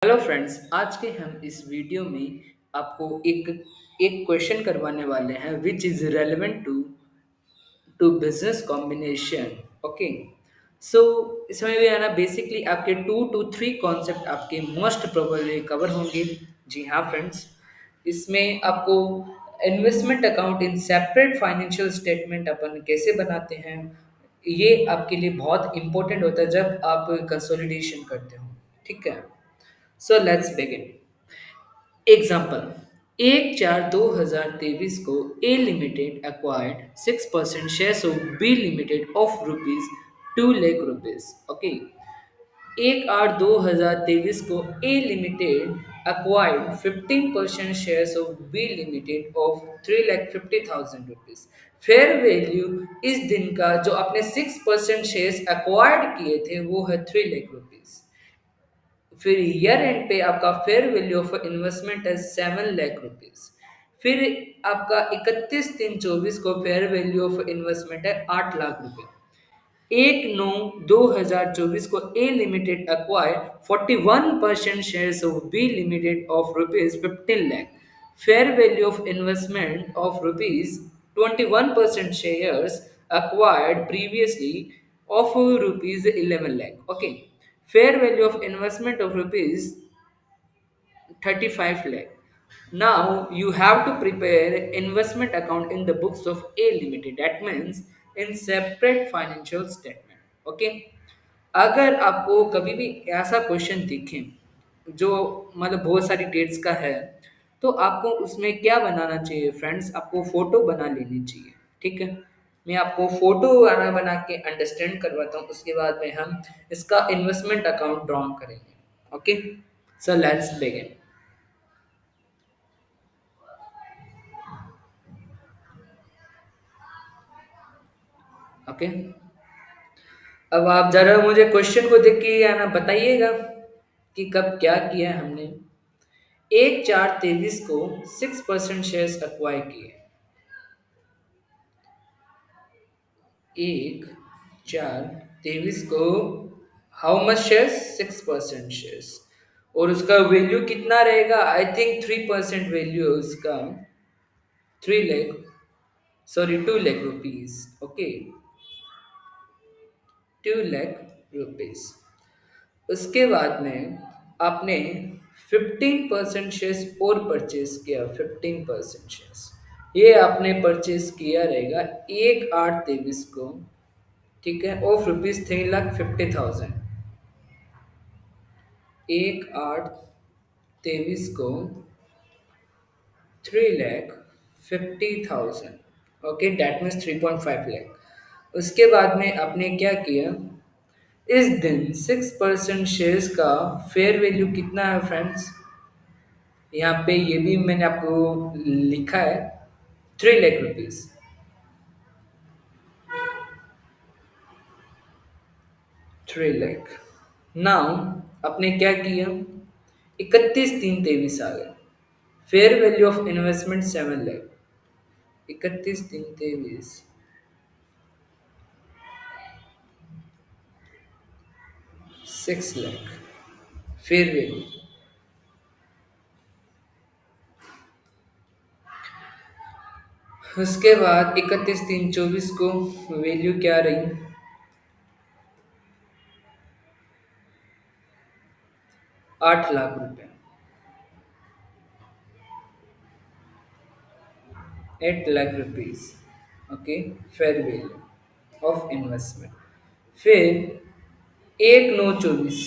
Hello friends, आज के हम इस वीडियो में आपको एक एक क्वेश्चन करवाने वाले हैं which is relevant to business combination. Okay, so इसमें भी आना बेसिकली आपके 2 to 3 कॉन्सेप्ट आपके मोस्ट प्रोबेबली कवर होंगे। जी हाँ फ्रेंड्स, इसमें आपको investment account in separate financial statement अपन कैसे बनाते हैं, ये आपके लिए बहुत इंपॉर्टेंट होता है जब आप कंसोलिडेशन करते हो। ठीक है, सो लेट्स बिगिन। एग्जाम्पल, 1/4/2023 को A Limited acquired 6% shares of B Limited of rupees 2 lakh. Okay, 1/8/2023 को A Limited acquired 15% shares of B Limited of 3,50,000 rupees. Fair value इस दिन का जो आपने 6% शेयर्स एक्वायर्ड किए थे वो है 3 लाख रुपीज। फिर ईयर एंड पे आपका फेयर वैल्यू ऑफ इन्वेस्टमेंट है 7 लाख रुपीज। फिर आपका 31/3/24 को फेयर वैल्यू ऑफ इन्वेस्टमेंट है 8 लाख रुपए। 1/9/2024 को A Limited acquire 41% shares of B Limited of rupees 15 lakh. Fair value of investment of rupees 21% shares acquired previously of rupees 11 lakh. Okay, fair value of investment of rupees 35 lakh. Now you have to prepare investment account in the books of A Limited. That means in separate financial statement. Okay. अगर आपको कभी भी ऐसा question दिखे जो मतलब बहुत सारी डेट्स का है, तो आपको उसमें क्या बनाना चाहिए फ्रेंड्स, आपको फोटो बना लेनी चाहिए। ठीक है, मैं आपको फोटो आना बना के अंडरस्टैंड करवाता हूँ, उसके बाद में हम इसका इन्वेस्टमेंट अकाउंट ड्रॉ करेंगे। Okay, so let's begin. Okay, अब आप जरा मुझे क्वेश्चन को देख के आना बताइएगा कि कब क्या किया है हमने। 1/4/23 को 6% शेयर्स अक्वायर किए। 1/4/23 को हाउ मच शेयर्स, 6% शेयर्स, और उसका वैल्यू कितना रहेगा, आई थिंक 3% वैल्यू है उसका, 3 lakh, sorry 2 lakh rupees. Okay, 2 lakh rupees. उसके बाद में आपने 15% शेयर्स और परचेज किया, 15% शेयर्स ये आपने परचेज किया रहेगा 1/8/23 को। ठीक है, ऑफ रुपीज 3,50,000। 1/8/23 को 3,50,000। Okay, that means 3.5 lakh. उसके बाद में आपने क्या किया, इस दिन 6% शेयर्स का फेयर वैल्यू कितना है फ्रेंड्स, यहाँ पे ये भी मैंने आपको लिखा है, 3 लाख रुपीज। 3 लाख। नाउ आपने क्या किया, 31/3/23 आ गया। Fair value of investment 7 lakh. 31/3/23 6 lakh fair value. उसके बाद 31/3/24 को वैल्यू क्या रही, 8 लाख रुपए। 8 lakh rupees. Okay, fair value of investment. फिर 1/9/24,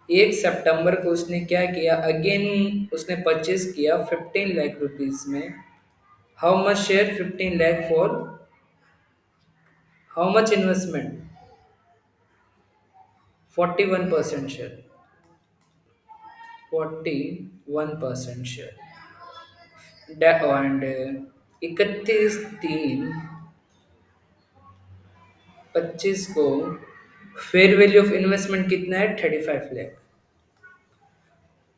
1 सितंबर को उसने क्या किया, अगेन उसने परचेज किया 15 लाख रुपीज में। How much share, 15 lakh for how much investment, 41% share. 41% share and 31/3/25 को फेयर वैल्यू ऑफ इन्वेस्टमेंट कितना है, 35 लाख।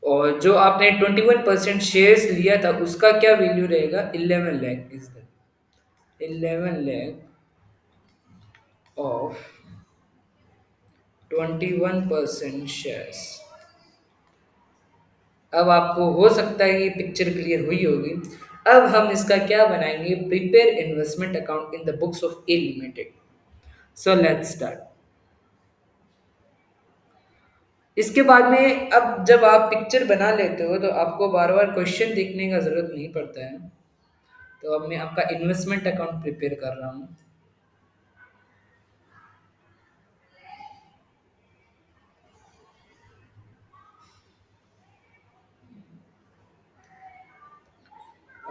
और जो आपने 21% शेयर्स लिया था उसका क्या वैल्यू रहेगा, 11 lakh. Is the 11 lakh of 21% shares. अब आपको हो सकता है ये पिक्चर क्लियर हुई होगी। अब हम इसका क्या बनाएंगे, prepare investment account in the books of A limited. So let's start. इसके बाद में अब जब आप पिक्चर बना लेते हो तो आपको बार बार क्वेश्चन देखने का जरूरत नहीं पड़ता है। तो अब मैं आपका इन्वेस्टमेंट अकाउंट प्रिपेयर कर रहा हूँ।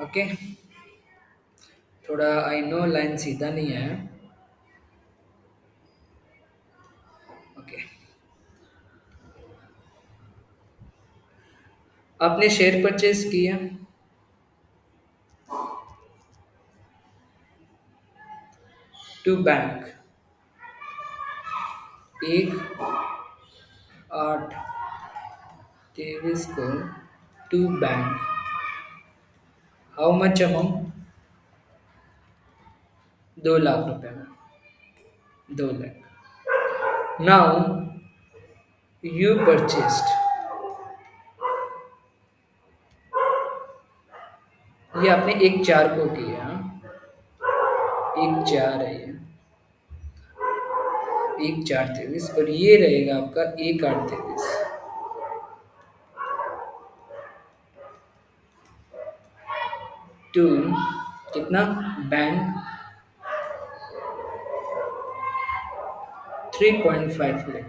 ओके, थोड़ा आई नो लाइन सीधा नहीं है। ओके, आपने शेयर परचेज किया टू बैंक, 1/8/23 को to bank, how much amount, 2 lakh रुपए में, 2 लाख। नाउ यू परचेस्ड, ये आपने 1/4 को किया, 1/4 है ये, 1/4/23, और ये रहेगा आपका 1/8/23 टू कितना, बैंक 3.5 लाख।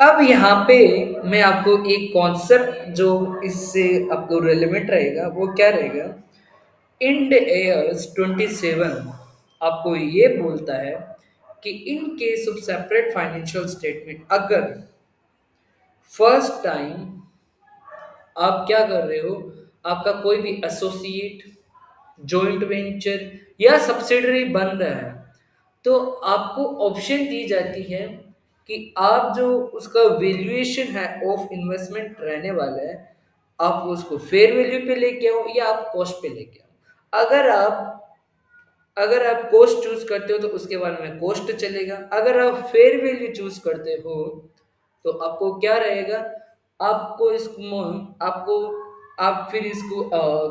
अब यहाँ पे मैं आपको एक कॉन्सेप्ट जो इससे आपको रेलेवेंट रहेगा वो क्या रहेगा। इंड एयर्स 27 आपको ये बोलता है कि in case of separate financial statement, अगर फर्स्ट टाइम आप क्या कर रहे हो, आपका कोई भी एसोसिएट, जॉइंट वेंचर या सब्सिडरी बन रहा है, तो आपको ऑप्शन दी जाती है कि आप जो उसका वैल्यूएशन है ऑफ इन्वेस्टमेंट रहने वाला है, आप उसको फेयर वैल्यू पे लेके आओ या आप कॉस्ट पे लेके आओ। अगर आप कॉस्ट चूज करते हो तो उसके बाद में कॉस्ट चलेगा, अगर आप फेयर वैल्यू चूज करते हो तो आपको क्या रहेगा, आपको इसको आपको आप फिर इसको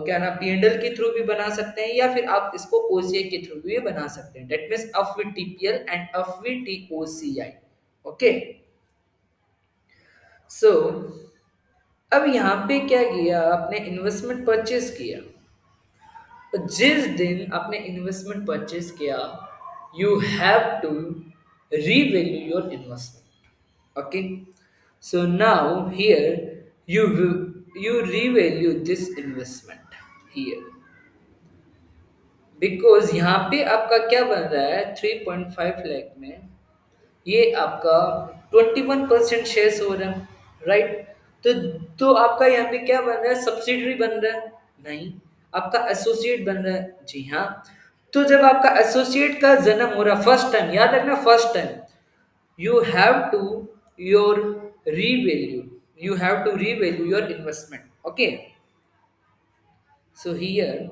क्या ना पीएनडल के थ्रू भी बना सकते हैं या फिर आप इसको ओसीआई के थ्रू भी बना सकते हैं, that means of with TPL and of with TOCI. Okay, so अब यहाँ पे क्या किया आपने, इन्वेस्टमेंट परचेज किया, जिस दिन आपने इन्वेस्टमेंट परचेज किया, you have to revalue your investment. Okay, so now here you revalue this investment here, because यहाँ पे आपका क्या बन रहा है, 3.5 लाख में ये आपका 21% शेयर्स हो रहा है, राइट। तो आपका यहाँ पे क्या बन रहा है, सब्सिडरी बन रहा है, नहीं, आपका एसोसिएट बन रहा है, जी हाँ। तो जब आपका एसोसिएट का जन्म हो रहा फर्स्ट टाइम, याद रखना first time, you have to your revalue, you have to revalue your investment। okay, so here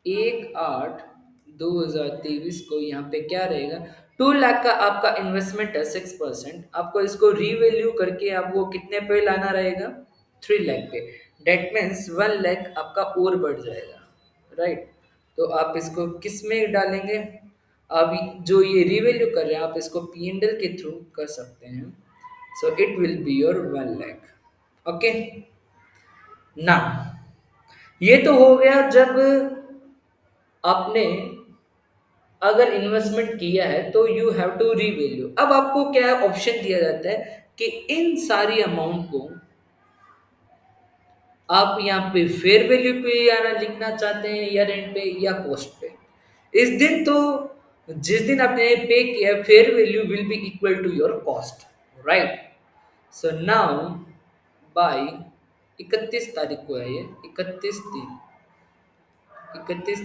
1/8/2023 को यहाँ पे क्या रहेगा, 2 लाख का आपका इन्वेस्टमेंट है, 6%, आपको इसको रीवैल्यू करके आपको कितने पे लाना रहेगा, 3 लाख पे, डेट मीन्स 1 लाख आपका और बढ़ जाएगा, राइट। तो आप इसको किस में डालेंगे, अब जो ये रीवैल्यू कर रहे हैं आप इसको पीएनडल के थ्रू कर सकते हैं, so it will be your 1 lakh. Okay, ना ये तो हो गया जब आपने अगर इन्वेस्टमेंट किया है तो यू हैव टू रीवैल्यू। अब आपको क्या ऑप्शन दिया जाता है कि इन सारी अमाउंट को आप यहाँ पे फेयर वैल्यू पे आना लिखना चाहते हैं या रेंट पे या कॉस्ट पे। इस दिन तो जिस दिन आपने पे किया fair value will be equal to your cost, right. So now by 31 तारीख को है ये, 31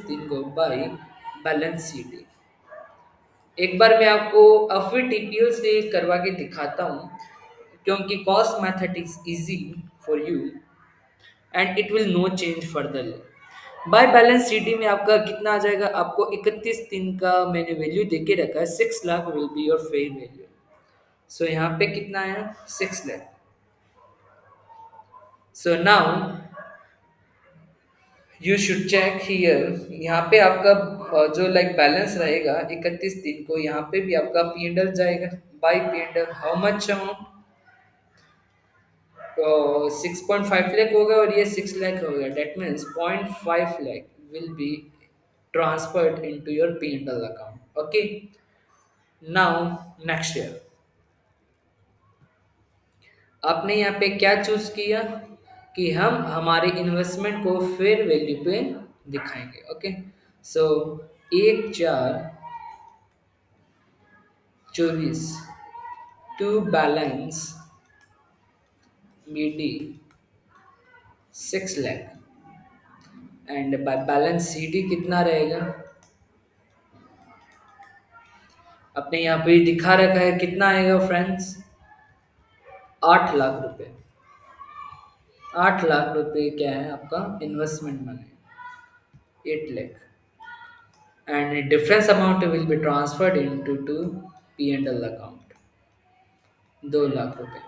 दिन को बाय बैलेंस शीट। एक बार मैं आपको अफवी टीपीएल से करवा के दिखाता हूँ, क्योंकि cost method is easy for you and it will no change further. By balance sheet में आपका कितना आ जाएगा, आपको 31 दिन का मैंने वैल्यू दे के रखा है, 6 lakh will be your fair value. So यहाँ पे कितना आया, 6 lakh. So now you should check here. यहाँ पे आपका जो लाइक बैलेंस रहेगा 31 दिन को, यहाँ पे भी आपका पी एंड एल जाएगा। By P and L how much amount, 6.5 lakh हो गया और ये 6 लाख हो गया। That means 0.5 lakh will be transferred into your P and L account. Okay, now next year आपने यहाँ पे क्या चूज किया कि हम हमारे इन्वेस्टमेंट को फेयर वैल्यू पे दिखाएंगे। Okay, so 1/4/24 to balance B D 6 lakh and balance C D कितना रहेगा, अपने यहाँ पे दिखा रखा है कितना आएगा फ्रेंड्स, 8 लाख रुपए। 8 लाख रुपए क्या है आपका investment money, 8 lakh, and difference amount will be transferred into to P&L account, 2 lakh रुपए।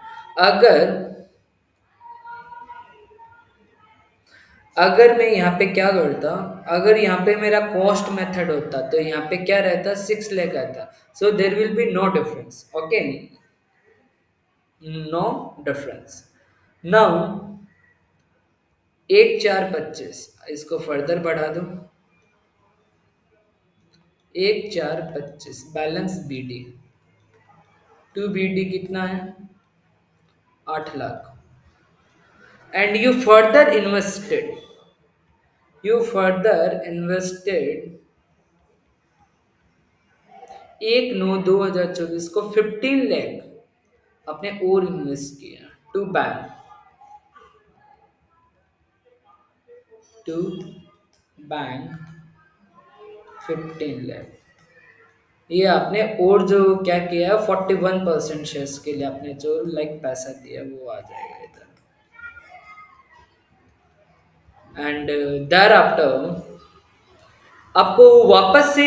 अगर अगर मैं यहाँ पे क्या करता, अगर यहाँ पे मेरा कॉस्ट मेथड होता तो यहाँ पे क्या रहता, 6 लाख आता। So there will be no difference. Okay, no difference. Now 1/4/25 इसको फर्दर बढ़ा दो, 1/4/25 balance B D to B D कितना है, 8 lakh. And you further invested 1/9/2024 को 15 लाख आपने और इन्वेस्ट किया टू बैंक 15 लाख। ये आपने और जो क्या किया है 41% शेयर्स के लिए आपने जो लाइक पैसा दिया वो आ जाएगा इधर। एंड देयर आफ्टर आपको वापस से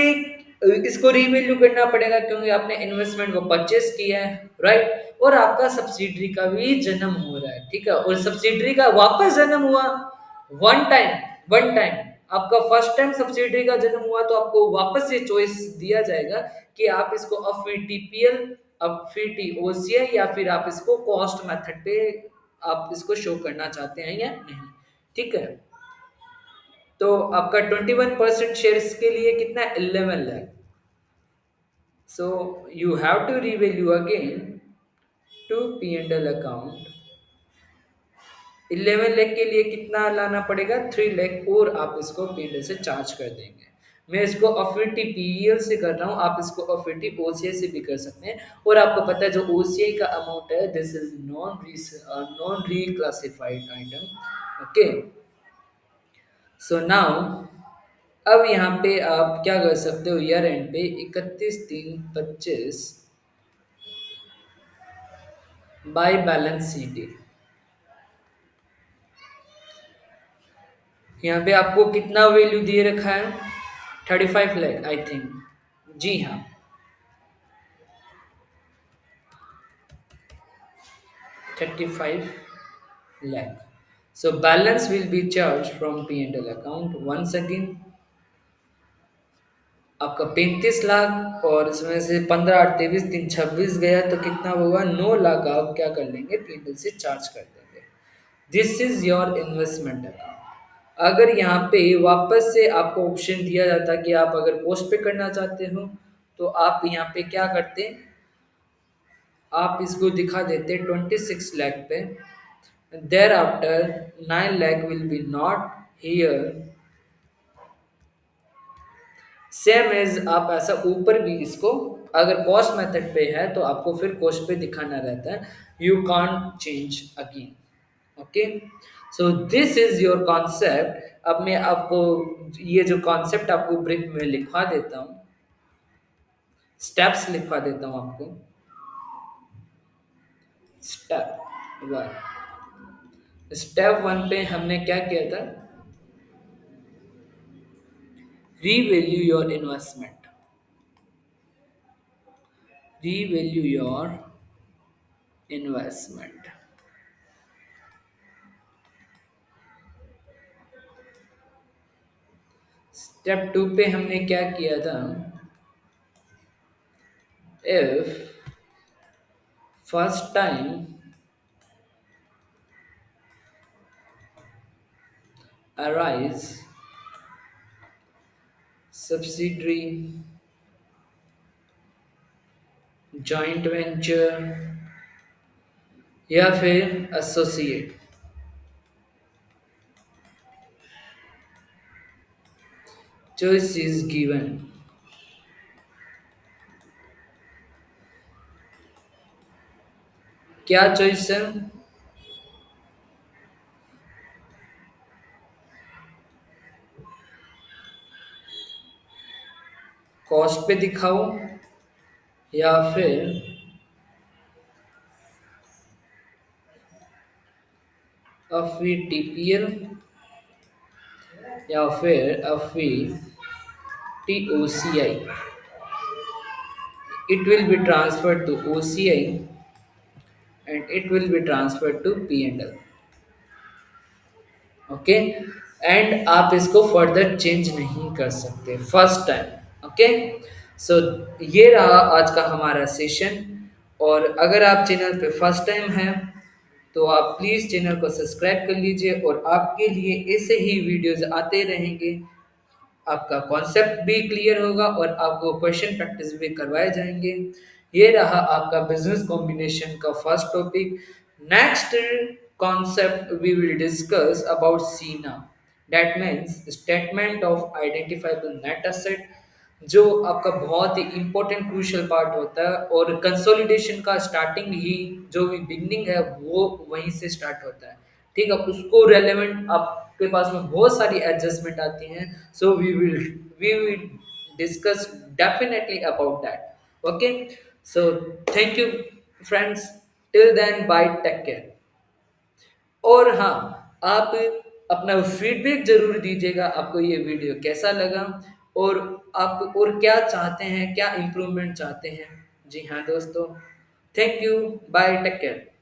इसको रीवैल्यू करना पड़ेगा क्योंकि आपने इन्वेस्टमेंट को परचेस किया है, राइट। और आपका सब्सिडरी का भी जन्म हो रहा है, ठीक है, और सब्सिडरी का वापस जन्म हुआ वन टाइम आपका फर्स्ट टाइम सब्सिडरी का जन्म हुआ तो आपको वापस से चॉइस दिया जाएगा कि आप इसको अफीटीपीएल, अफीटी ओसीआई या फिर आप इसको कॉस्ट मेथड पे आप इसको शो करना चाहते हैं या नहीं, ठीक है। तो आपका 21% शेयर्स के लिए कितना, 11 lakh. So you have to revalue again to P and L account. 11 lakh के लिए कितना लाना पड़ेगा, 3 लाख और आप इसको पी एंड एल से चार्ज कर देंगे। मैं इसको अफिटी पीएल से कर रहा हूँ, आप इसको अफिटी ओसीआई से भी कर सकते हैं। और आपको पता है जो ओसीआई का अमाउंट है this is non reclassified item. Okay, so now अब यहाँ पे आप क्या कर सकते हो, ईयर एंड पे 31/3/25 बाय बैलेंस सी डी। यहाँ पे आपको कितना वैल्यू दिए रखा है, 35 लाख आई थिंक। जी हाँ, 35 lakh. So balance will be charge from P and L account once again. आपका 35 लाख और इसमें से 15 8 23 3 26 गया तो कितना होगा, 9 लाख आप क्या कर लेंगे पी एंड एल से चार्ज कर देंगे। This is your investment account. अगर यहाँ पे वापस से आपको ऑप्शन दिया जाता कि आप अगर पोस्ट पे करना चाहते हो तो आप यहाँ पे क्या करते, आप इसको दिखा देते 26 लाख पे। Thereafter 9 lakh will be not here, same as आप ऐसा ऊपर भी इसको अगर कॉस्ट मेथड पे है तो आपको फिर कॉस्ट पे दिखाना रहता है, you can't change again. Okay, so this is your concept. अब मैं आपको ये जो कॉन्सेप्ट आपको ब्रिक में लिखवा देता हूँ, स्टेप्स लिखवा देता हूँ आपको। स्टेप 1, स्टेप 1 पे हमने क्या किया था, revalue your investment, revalue your investment. Step 2 पे हमने क्या किया था, if first time arise subsidiary joint venture या फिर एसोसिएट, choice is given। क्या चॉइस है? कॉस्ट पे दिखाओ या फिर एफवी टीपीएल या फिर FV टीओसीआई, it will be transferred to OCI and it will be transferred to P&L। Okay, and आप इसको फर्दर चेंज नहीं कर सकते फर्स्ट टाइम। ओके, सो ये रहा आज का हमारा सेशन। और अगर आप चैनल पे फर्स्ट टाइम हैं तो आप प्लीज़ चैनल को सब्सक्राइब कर लीजिए और आपके लिए ऐसे ही वीडियोस आते रहेंगे। आपका कॉन्सेप्ट भी क्लियर होगा और आपको क्वेश्चन प्रैक्टिस भी करवाए जाएंगे। ये रहा आपका बिजनेस कॉम्बिनेशन का first topic. Next concept we will discuss about SINA, that means statement of identifiable net asset, जो आपका बहुत ही इंपॉर्टेंट क्रूशियल पार्ट होता है। और कंसोलिडेशन का स्टार्टिंग ही, जो भी बिगनिंग है वो वहीं से स्टार्ट होता है। ठीक है, उसको रेलेवेंट आपके पास में बहुत सारी एडजस्टमेंट आती हैं। So we will discuss definitely about that. Okay, so thank you friends, till then bye, take care. और हाँ, आप अपना फीडबैक जरूर दीजिएगा, आपको ये वीडियो कैसा लगा और आप और क्या चाहते हैं, क्या इम्प्रूवमेंट चाहते हैं। जी हाँ दोस्तों, thank you, bye, take care.